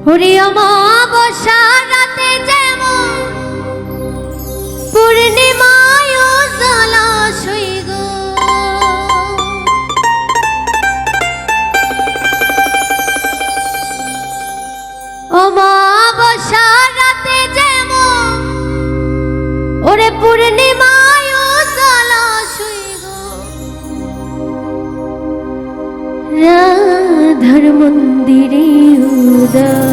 ওরে অমাবস্যা রাতে যেমন পূর্ণিমায় জলাশয় গো, অমাবস্যা রাতে যেমন ওরে পূর্ণিমায় জলাশয় গো, রাধার মন্দিরে উদয়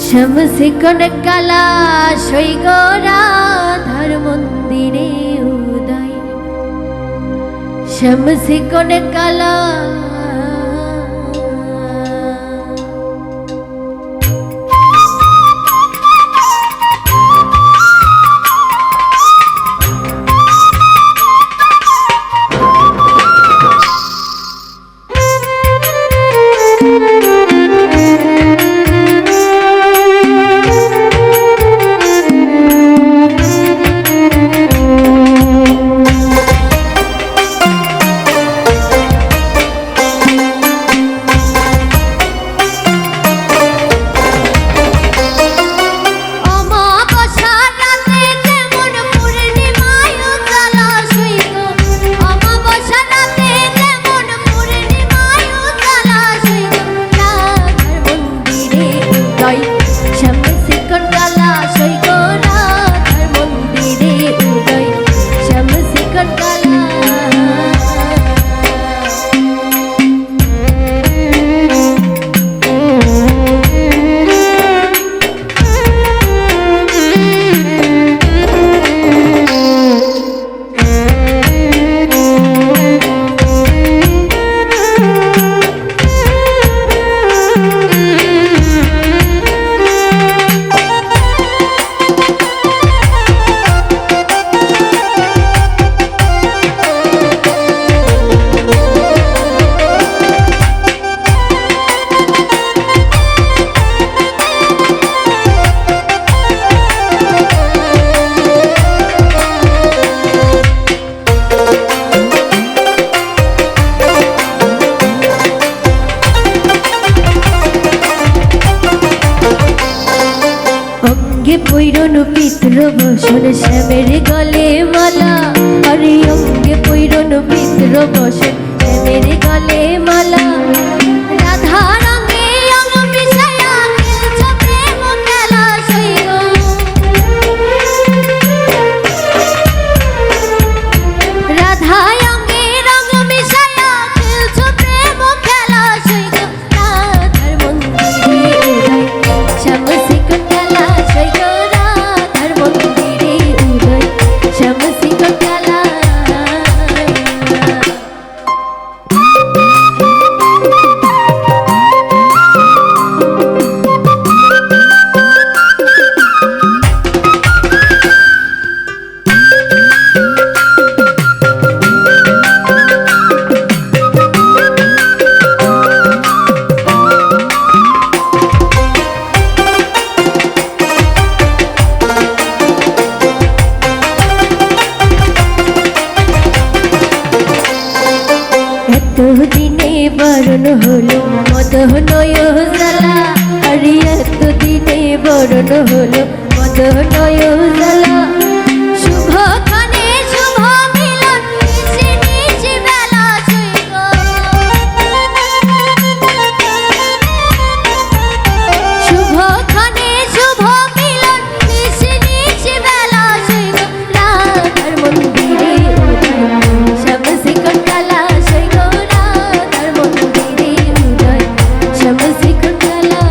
শামসে কনকালা সই গো, রাধার মন্দিরে উদয় শামসে কনকালা। পৈরন পিতৃ বসন শ্যামের গলে মালা, আরে অঙ্গে পৈরন পিতৃ বসন শ্যামের গলে মালা, রাধা রঙে অঙ্গ মিশায়া খেলছো প্রেম খেলা সই গো, রাধা অঙ্গে রঙ মিশায়া খেলছো প্রেম খেলা সই গো, রাধার মন্দিরে উদয় শামসে কনকালা সই গো, শামসে কনকালা। এতদিনে বরণ হলো মদনয় জ্বালা, আরে এতদিনে বরণ হলো মদনয় জ্বালা, শুভক্ষণে শুভ মিলন মিশে মিশে বেলা সই গো, শুভক্ষণে শুভ মিলন মিশে মিশে বেলা সই গো, রাধার মন্দিরে উদয় শামসে কনকালা সই গো, রাধার মন্দিরে উদয় শামসে কনকালা।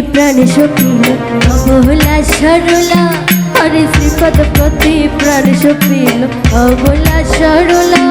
প্রাণ সপিল অবলা সরলা হরে শ্রীপদ প্রতি প্রাণ সপিল অবলা সরলা